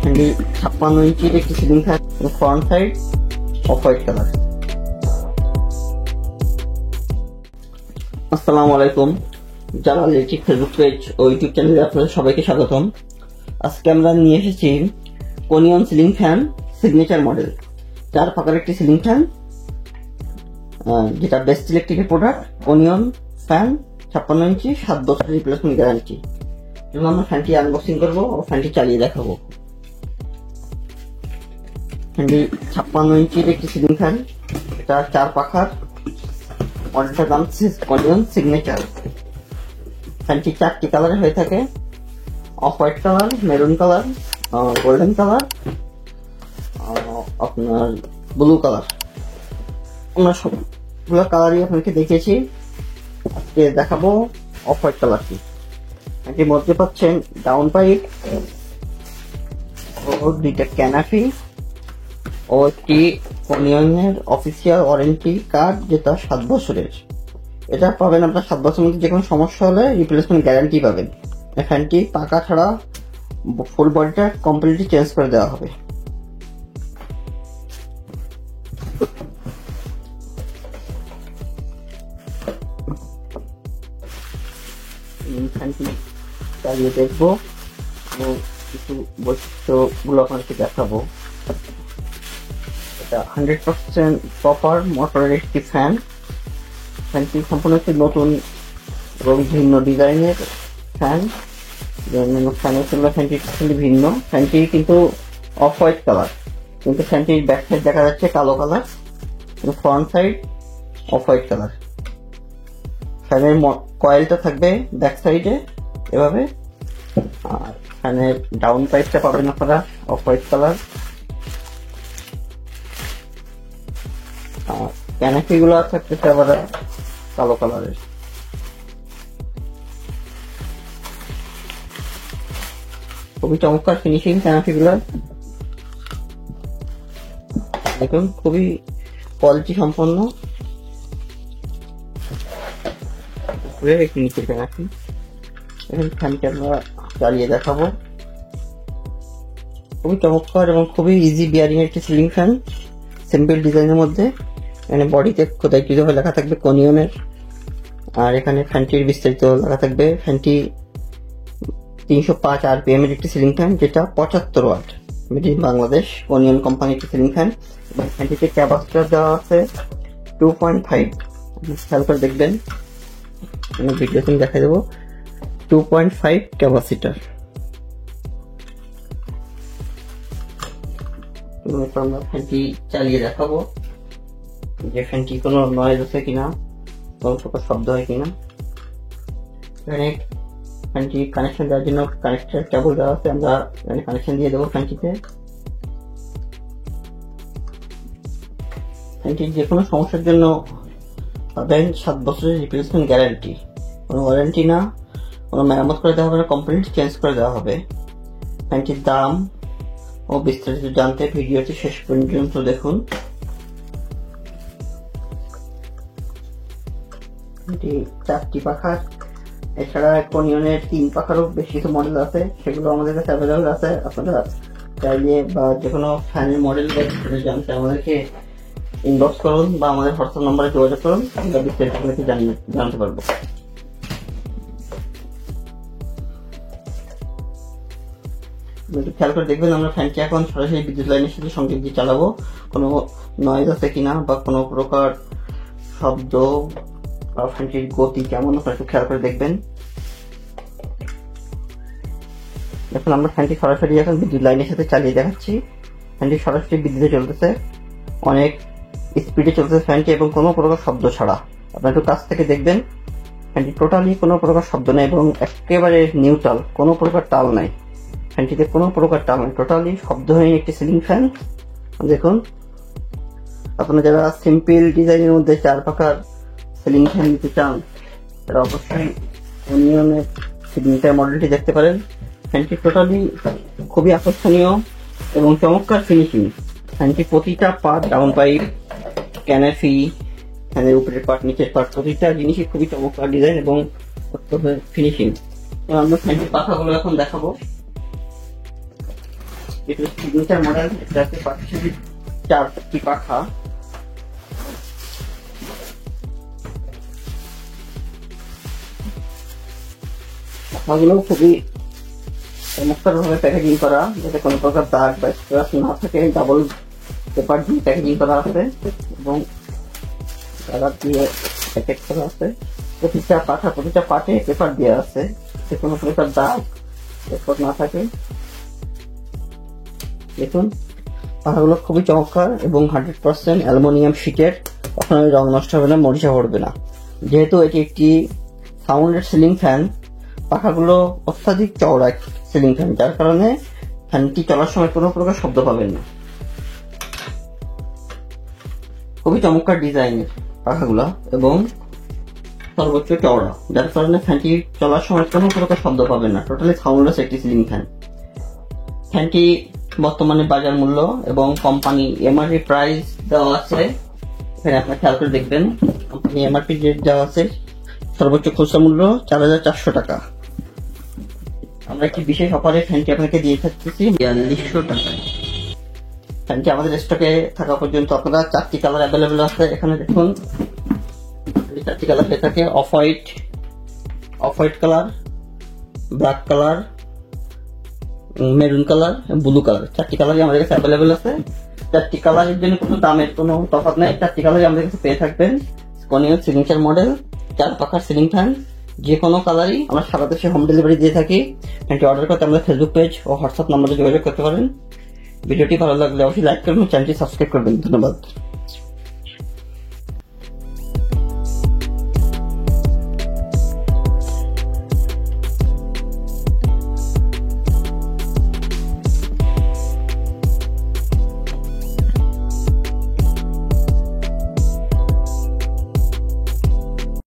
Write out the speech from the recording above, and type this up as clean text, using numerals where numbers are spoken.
Handy 56 ইঞ্চির একটি ceiling fan, front side off white colour. আসসালামু আলাইকুম, জালাল ইলেকট্রিক ফেসবুক পেজ ও ইউটিউব চ্যানেলে আপনাদের সবাইকে স্বাগতম। আজকে আমরা নিয়ে এসেছি Konion ceiling fan signature model, 4 পাকার একটি সিলিং ফ্যান, যেটা বেস্ট ইলেকট্রিকের প্রোডাক্ট। কোনিয়ন ফ্যান 56 ইঞ্চি, 7 বছরের রিপ্লেসমেন্ট গ্যারান্টি। এবং আমরা ফ্যানটি আনবক্সিং করবো ও ফ্যানটি চালিয়ে দেখাবো। ফ্যানটি 56 ইঞ্চির একটি সিলিং ফ্যান, এটা 4 পাখার, মডেলটার দাম কোনিয়ন সিগনেচার। ফ্যানটি 4টি কালারে হয়ে থাকে, off white colour, maroon colour, golden colour, আপনার ব্লু কালার। আমরা সবগুলো কালারই আপনাকে দেখিয়েছি, আজকে দেখাবো অফ হোয়াইট কালারটি। এটির মধ্যে পাচ্ছেন ডাউন পাইপ ও 2টা ক্যানাপি ও একটি কোনিয়নের অফিসিয়াল ওয়ারেন্টি কার্ড, যেটা 7 বছরের। এটা পাবেন আপনার 7 বছরের মধ্যে যে কোনো সমস্যা হলে রিপ্লেসমেন্ট গ্যারান্টি পাবেন। ফ্যানটি পাকা ছাড়া ফুল বডিটা কমপ্লিটলি চেঞ্জ করে দেওয়া হবে। ফ্যানটি চালিয়ে দেখবো এবং কিছু বৈশিষ্ট্যগুলো আপনাকে দেখাবো। এটা 100% প্রপার মোটরের একটি ফ্যান। ফ্যানটি সম্পূর্ণ একটি নতুন এবং ভিন্ন ডিজাইনের ফ্যান। ফ্যানের তুলনায় ফ্যানটি টোটালি ভিন্ন। ফ্যানটি কিন্তু অফ হোয়াইট কালার, কিন্তু ফ্যানটির ব্যাক সাইড দেখা যাচ্ছে কালো colour, front side off white colour. ফ্যানের কয়েলটা থাকবে ব্যাক সাইডে এভাবে, আর ফ্যানের ডাউন পাইপটা পাবেন আপনারা অফ হোয়াইট কালার। আর ক্যানাপি গুলো থাকতেছে আবার কালো কালারের। খুবই চমৎকার ফিনিশিং ক্যানাপি গুলার, দেখুন খুবই কোয়ালিটি সম্পন্ন। নিচের ক্যানাপি, এখন ফ্যানটি আমরা চালিয়ে দেখাবো। খুবই চমৎকার এবং খুবই ইজি বিয়ারিং একটি সিলিং ফ্যান, সিম্পল ডিজাইনের মধ্যে। এখানে বডিতে খোদাইকৃতভাবে লেখা থাকবে কোনিয়নের, আর এখানে ফ্যানটির বিস্তারিত লেখা থাকবে। ফ্যানটি 305 RPM এর একটি সিলিং ফ্যান, যেটা 75 ওয়াট, মেড ইন বাংলাদেশ, কোনিয়ন কোম্পানি একটি সিলিং ফ্যান। এবং ফ্যানটিতে ক্যাপাসিটর দেওয়া আছে 2.5। খেয়াল করে দেখবেন, ভিডিও দেখা দেবো। 2.5 ক্যাপাসিটর। আমরা ফ্যানটি চালিয়ে দেখাবো যে ফ্যানটি কোনো নয়েজ আছে কিনা, কোনো প্রকার শব্দ হয় কিনা। এখানে ফ্যানটি কানেকশন দেওয়ার জন্য কানেক্টর কেবল দেওয়া আছে, আমরা এখানে কানেকশন দিয়ে দেবো ফ্যানটিতে। ফ্যানটির যে কোনো সমস্যার জন্য পাবেন 7 বছরের রিপ্লেসমেন্ট গ্যারান্টি। কোনো ওয়ারেন্টি না, কোনো মেরামত করে দেওয়া হবে না, কমপ্লিট চেঞ্জ করে দেওয়া হবে। ফ্যানটির দাম ও বিস্তারিত জানতে ভিডিওটি শেষ পর্যন্ত দেখুন। এটি 4টি পাখার, এছাড়া কোনিয়নের 3 পাখারও বেশ কিছু মডেল আছে, সেগুলো আমাদের কাছে অ্যাভেলেবল আছে। আপনারা চাইলে বা যে কোনো ফ্যানের মডেল জানতে আমাদেরকে ইনবক্স করুন বা আমাদের হোয়াটসঅ্যাপ নম্বরে যোগাযোগ করুন, আমরা বিস্তারিত জানতে পারবো। খেয়াল করে দেখবেন, আমরা ফ্যানটি এখন সরাসরি বিদ্যুৎ লাইনের সাথে সংযোগ দিয়ে চালাবো। কোনো নয়েজ আছে কিনা বা কোনো প্রকার শব্দ বা ফ্যানটির গতি কেমন, আপনারা একটু খেয়াল করে দেখবেন। এখন আমরা ফ্যানটি সরাসরি এখন বিদ্যুৎ লাইনের সাথে চালিয়ে দেখাচ্ছি। ফ্যানটি সরাসরি বিদ্যুতে চলতেছে, অনেক স্পিডে চলতেছে ফ্যানটি, এবং কোনো প্রকার শব্দ ছাড়া। আপনারা একটু কাছ থেকে দেখবেন, ফ্যানটি টোটালি কোনো প্রকার শব্দ নেই এবং একেবারে নিউট্রাল, কোনো প্রকার টাল নাই। ফ্যানটিতে কোনো প্রকার টাল নেই, টোটালি শব্দহীন একটি সিলিং ফ্যান। দেখুন, আপনারা যারা সিম্পল ডিজাইনের মধ্যে 4 পাখার সিলিং ফ্যান নিতে চান, তারা অবশ্যই কোনিয়নের সিগনেচার মডেলটি দেখতে পারেন। ফ্যানটি টোটালি খুবই আকর্ষণীয় এবং চমৎকার ফিনিশিং। ফ্যানটি প্রতিটা পার্ট, ডাউন পাইপ, ক্যানাপি, ফ্যানের উপরের পার্ট, নিচের পার্ট, প্রতিটা জিনিসই খুবই চমৎকার ডিজাইন এবং ফিনিশিং। আমরা ফ্যানটির পাখাগুলো এখন দেখাবো। এটা সিগনেচার মডেল, এটাতে পাচ্ছি 4টি পাখা। পাখাগুলো খুবই চমৎকার ভাবে প্যাকেজিং করা, যাতে কোনো প্রকার দাগ বা স্ক্র্যাচ না থাকে। ডাবল পেপার দিয়ে প্যাকেজিং করা আছে এবং কালার দিয়ে প্যাকেট করা আছে। প্রতিটা পাখা, প্রতিটা পাটে পেপার দেওয়া আছে, যাতে কোনো প্রকার দাগ স্পট না থাকে। দেখুন পাখাগুলো খুবই চমৎকার এবং 100% অ্যালুমিনিয়াম শীটের, কখনো রং নষ্ট হবে না, মরিচা পড়বে না। যেহেতু এটি একটি সাউন্ডের সিলিং ফ্যান, পাখাগুলো অত্যাধিক চওড়া সিলিং ফ্যান, যার কারণে ফ্যানটি চলার সময় কোনো প্রকার শব্দ পাবেন না। খুবই চমৎকার ডিজাইনের পাখাগুলো এবং সর্বোচ্চ চওড়া, যার কারণে ফ্যানটি চলার সময় কোনো প্রকার শব্দ পাবেন না। টোটালি সাউন্ডলেস একটি সিলিং ফ্যান। ফ্যানটি বর্তমানে বাজার মূল্য এবং কোম্পানি এমআরপি প্রাইস দেওয়া আছে, এখানে আপনার খেয়াল করে দেখবেন। কোম্পানি এমআরপি রেট দেওয়া আছে, সর্বোচ্চ খুচরা মূল্য 4,400 টাকা। আমরা একটি বিশেষ অফারে ফ্যানটি আপনাকে দিয়ে থাকতেছি 4200 টাকায়। ফ্যানটি আমাদের স্টকে থাকা পর্যন্ত আপনারা 4টি কালার অ্যাভেলেবেল আছে। এখানে দেখুন 4টি কালার হয়ে থাকে, off white colour, black colour, maroon colour, blue colour. 4টি কালারই আমাদের কাছে অ্যাভেলেবেল আছে। 4টি কালারের জন্য কোনো দামের কোনো তফাৎ নেই, 4টি কালারই আমাদের কাছে পেয়ে থাকবেন। স্কনিয়ার সিগনেচার মডেল 4 পাখার সিলিং ফ্যান, যে কোনো কালারই আমরা সারা দেশে হোম ডেলিভারি দিয়ে থাকি। ফ্যানটি অর্ডার করতে আমাদের ফেসবুক পেজ ও হোয়াটসঅ্যাপ নম্বরে যোগাযোগ করতে পারেন। ভিডিওটি ভালো লাগলে অবশ্যই লাইক করবেন, চ্যানেলটি সাবস্ক্রাইব করবেন। ধন্যবাদ।